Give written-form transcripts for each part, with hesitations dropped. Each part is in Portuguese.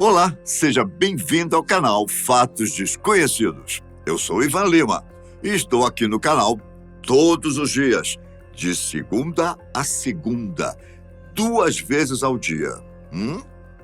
Olá, seja bem-vindo ao canal Fatos Desconhecidos. Eu sou Ivan Lima e estou aqui no canal todos os dias, de segunda a segunda, 2 vezes ao dia.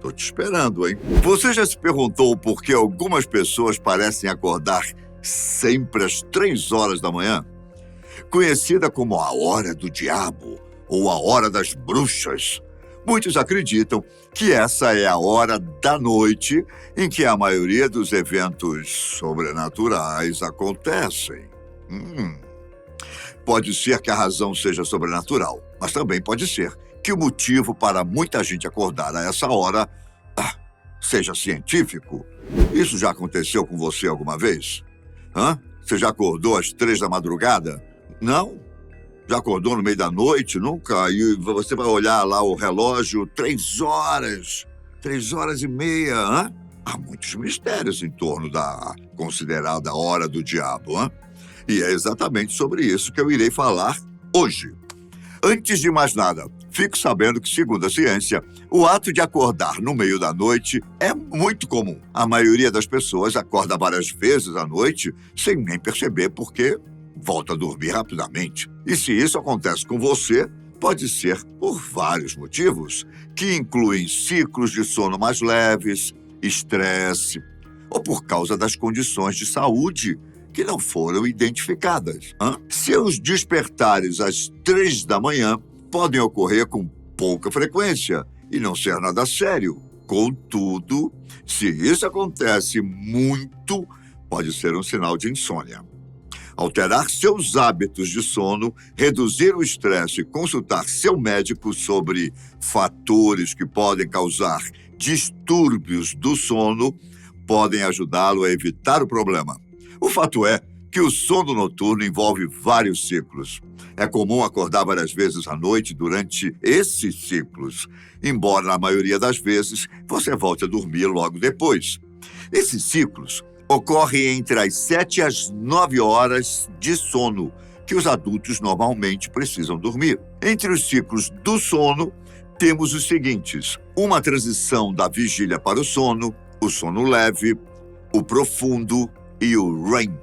Tô te esperando, hein? Você já se perguntou por que algumas pessoas parecem acordar sempre às 3 horas da manhã? Conhecida como a hora do diabo ou a hora das bruxas, muitos acreditam que essa é a hora da noite em que a maioria dos eventos sobrenaturais acontecem. Pode ser que a razão seja sobrenatural, mas também pode ser que o motivo para muita gente acordar a essa hora seja científico. Isso já aconteceu com você alguma vez? Você já acordou às 3 da madrugada? Não? Já acordou no meio da noite? Nunca? E você vai olhar lá o relógio, 3 horas, 3 horas e meia, Há muitos mistérios em torno da considerada hora do diabo, E é exatamente sobre isso que eu irei falar hoje. Antes de mais nada, fique sabendo que, segundo a ciência, o ato de acordar no meio da noite é muito comum. A maioria das pessoas acorda várias vezes à noite sem nem perceber porque volta a dormir rapidamente. E se isso acontece com você, pode ser por vários motivos, que incluem ciclos de sono mais leves, estresse, ou por causa das condições de saúde que não foram identificadas. Seus despertares às 3 da manhã podem ocorrer com pouca frequência e não ser nada sério. Contudo, se isso acontece muito, pode ser um sinal de insônia. Alterar seus hábitos de sono, reduzir o estresse e consultar seu médico sobre fatores que podem causar distúrbios do sono podem ajudá-lo a evitar o problema. O fato é que o sono noturno envolve vários ciclos. É comum acordar várias vezes à noite durante esses ciclos, embora na maioria das vezes você volte a dormir logo depois. Esses ciclos ocorrem entre as 7 e as 9 horas de sono, que os adultos normalmente precisam dormir. Entre os ciclos do sono, temos os seguintes: uma transição da vigília para o sono leve, o profundo e o REM,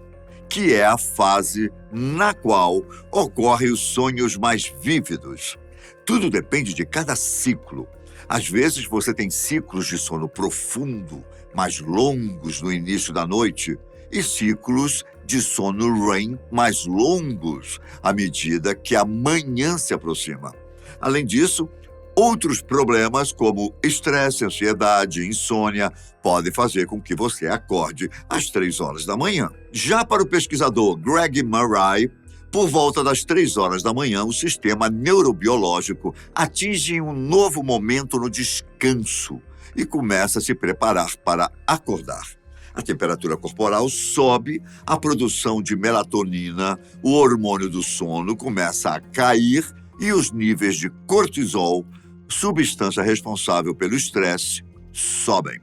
que é a fase na qual ocorrem os sonhos mais vívidos. Tudo depende de cada ciclo. Às vezes você tem ciclos de sono profundo, mais longos no início da noite, e ciclos de sono REM mais longos à medida que a manhã se aproxima. Além disso, outros problemas como estresse, ansiedade, insônia podem fazer com que você acorde às 3 horas da manhã. Já para o pesquisador Greg Murray, por volta das 3 horas da manhã, o sistema neurobiológico atinge um novo momento no descanso e começa a se preparar para acordar. A temperatura corporal sobe, a produção de melatonina, o hormônio do sono, começa a cair e os níveis de cortisol, substância responsável pelo estresse, sobem.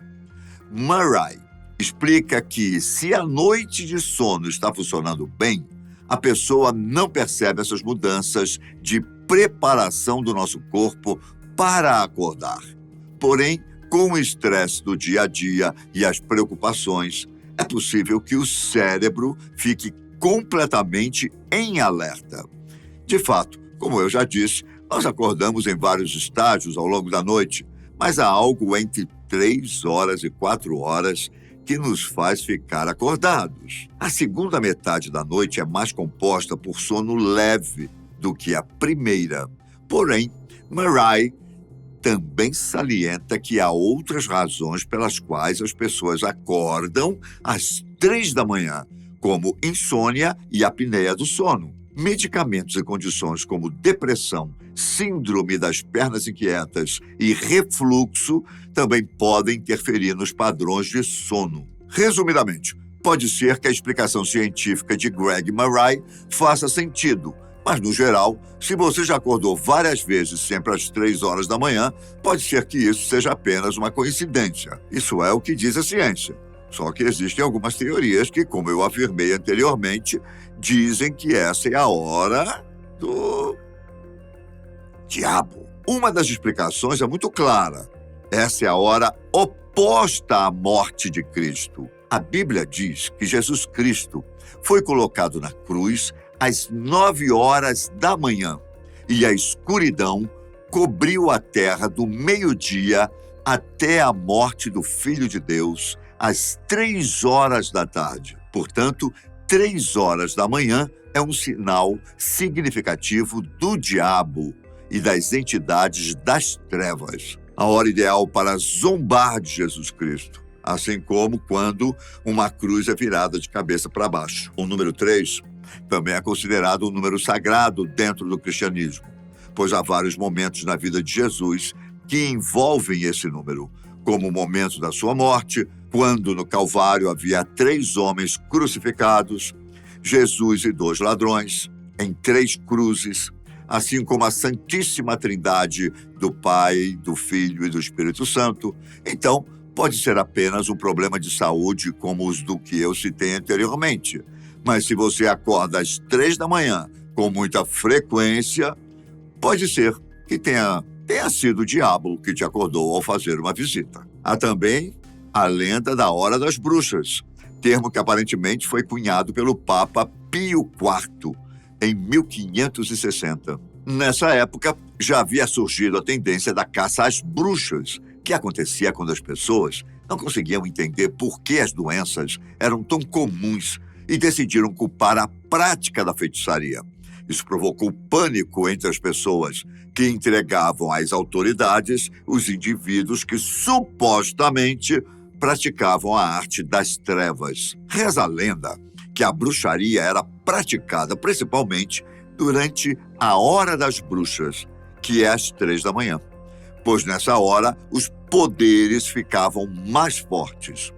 Murray explica que, se a noite de sono está funcionando bem, a pessoa não percebe essas mudanças de preparação do nosso corpo para acordar. Porém, com o estresse do dia a dia e as preocupações, é possível que o cérebro fique completamente em alerta. De fato, como eu já disse, nós acordamos em vários estágios ao longo da noite, mas há algo entre 3 horas e 4 horas que nos faz ficar acordados. A segunda metade da noite é mais composta por sono leve do que a primeira. Porém, Murray também salienta que há outras razões pelas quais as pessoas acordam às 3 da manhã, como insônia e apneia do sono. Medicamentos e condições como depressão, síndrome das pernas inquietas e refluxo também podem interferir nos padrões de sono. Resumidamente, pode ser que a explicação científica de Greg Murray faça sentido, mas, no geral, se você já acordou várias vezes sempre às 3 horas da manhã, pode ser que isso seja apenas uma coincidência. Isso é o que diz a ciência. Só que existem algumas teorias que, como eu afirmei anteriormente, dizem que essa é a hora do diabo. Uma das explicações é muito clara. Essa é a hora suposta morte de Cristo. A Bíblia diz que Jesus Cristo foi colocado na cruz às 9 horas da manhã e a escuridão cobriu a terra do meio-dia até a morte do Filho de Deus às 3 horas da tarde. Portanto, 3 horas da manhã é um sinal significativo do diabo e das entidades das trevas. A hora ideal para zombar de Jesus Cristo, assim como quando uma cruz é virada de cabeça para baixo. O número 3 também é considerado um número sagrado dentro do cristianismo, pois há vários momentos na vida de Jesus que envolvem esse número, como o momento da sua morte, quando no Calvário havia 3 homens crucificados, Jesus e 2 ladrões, em 3 cruzes, assim como a Santíssima Trindade do Pai, do Filho e do Espírito Santo. Então, pode ser apenas um problema de saúde como os do que eu citei anteriormente. Mas se você acorda às 3 da manhã com muita frequência, pode ser que tenha sido o diabo que te acordou ao fazer uma visita. Há também a lenda da Hora das Bruxas, termo que aparentemente foi cunhado pelo Papa Pio IV em 1560. Nessa época, já havia surgido a tendência da caça às bruxas, que acontecia quando as pessoas não conseguiam entender por que as doenças eram tão comuns e decidiram culpar a prática da feitiçaria. Isso provocou pânico entre as pessoas, que entregavam às autoridades os indivíduos que supostamente praticavam a arte das trevas. Reza a lenda que a bruxaria era praticada principalmente durante a Hora das Bruxas, que é às 3 da manhã, pois nessa hora os poderes ficavam mais fortes.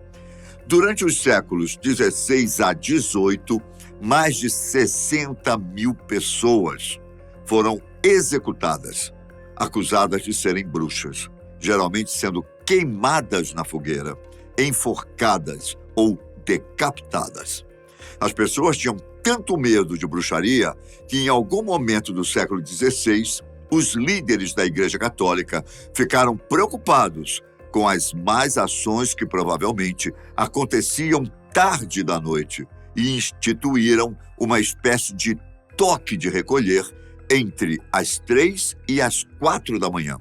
Durante os séculos 16 a 18, mais de 60 mil pessoas foram executadas, acusadas de serem bruxas, geralmente sendo queimadas na fogueira, enforcadas ou decapitadas. As pessoas tinham tanto medo de bruxaria que, em algum momento do século XVI, os líderes da Igreja Católica ficaram preocupados com as más ações que provavelmente aconteciam tarde da noite e instituíram uma espécie de toque de recolher entre as 3 e as 4 da manhã.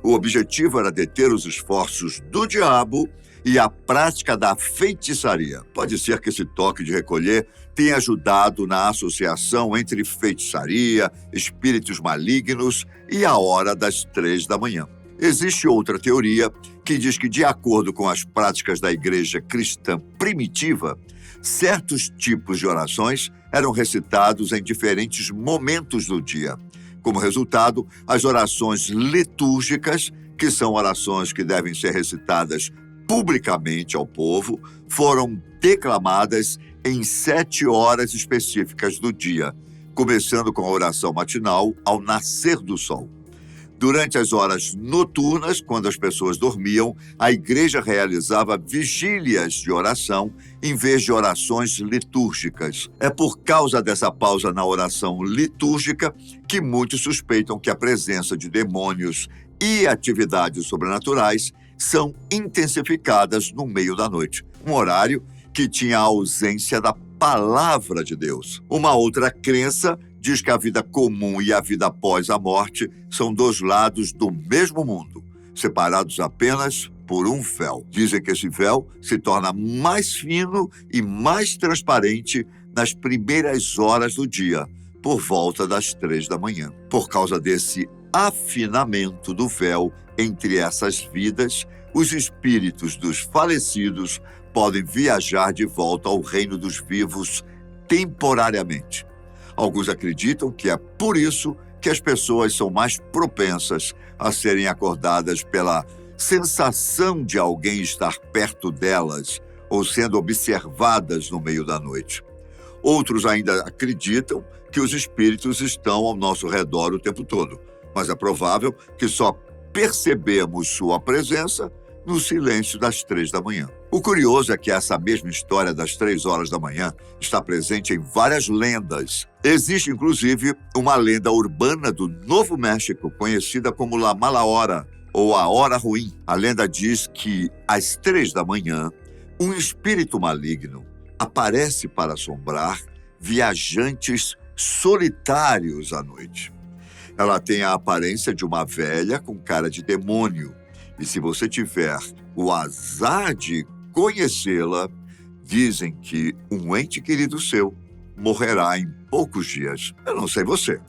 O objetivo era deter os esforços do diabo e a prática da feitiçaria. Pode ser que esse toque de recolher tenha ajudado na associação entre feitiçaria, espíritos malignos e a hora das 3 da manhã. Existe outra teoria que diz que, de acordo com as práticas da igreja cristã primitiva, certos tipos de orações eram recitados em diferentes momentos do dia. Como resultado, as orações litúrgicas, que são orações que devem ser recitadas publicamente ao povo, foram declamadas em 7 horas específicas do dia, começando com a oração matinal ao nascer do sol. Durante as horas noturnas, quando as pessoas dormiam, a igreja realizava vigílias de oração em vez de orações litúrgicas. É por causa dessa pausa na oração litúrgica que muitos suspeitam que a presença de demônios e atividades sobrenaturais são intensificadas no meio da noite, um horário que tinha a ausência da palavra de Deus. Uma outra crença diz que a vida comum e a vida após a morte são 2 lados do mesmo mundo, separados apenas por um véu. Dizem que esse véu se torna mais fino e mais transparente nas primeiras horas do dia, por volta das 3 da manhã. Por causa desse afinamento do véu entre essas vidas, os espíritos dos falecidos podem viajar de volta ao reino dos vivos temporariamente. Alguns acreditam que é por isso que as pessoas são mais propensas a serem acordadas pela sensação de alguém estar perto delas ou sendo observadas no meio da noite. Outros ainda acreditam que os espíritos estão ao nosso redor o tempo todo, mas é provável que só percebemos sua presença no silêncio das 3 da manhã. O curioso é que essa mesma história das 3 horas da manhã está presente em várias lendas. Existe, inclusive, uma lenda urbana do Novo México, conhecida como La Mala Hora, ou a hora ruim. A lenda diz que, às 3 da manhã, um espírito maligno aparece para assombrar viajantes solitários à noite. Ela tem a aparência de uma velha com cara de demônio. E se você tiver o azar de conhecê-la, dizem que um ente querido seu morrerá em poucos dias. Eu não sei você,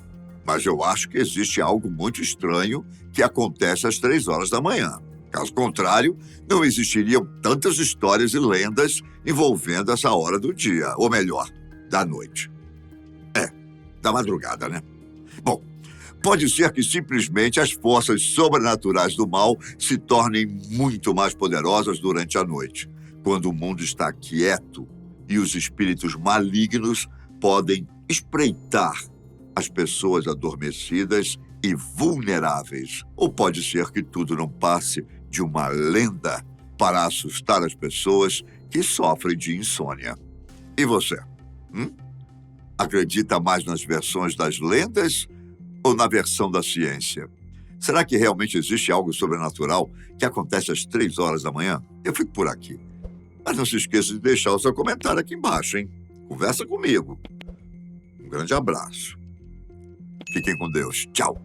mas eu acho que existe algo muito estranho que acontece às 3 horas da manhã. Caso contrário, não existiriam tantas histórias e lendas envolvendo essa hora do dia, ou melhor, da noite. Da madrugada, né? Bom, pode ser que simplesmente as forças sobrenaturais do mal se tornem muito mais poderosas durante a noite, quando o mundo está quieto e os espíritos malignos podem espreitar as pessoas adormecidas e vulneráveis. Ou pode ser que tudo não passe de uma lenda para assustar as pessoas que sofrem de insônia. E você? Acredita mais nas versões das lendas ou na versão da ciência? Será que realmente existe algo sobrenatural que acontece às 3 horas da manhã? Eu fico por aqui. Mas não se esqueça de deixar o seu comentário aqui embaixo, hein? Conversa comigo. Um grande abraço. Fiquem com Deus. Tchau.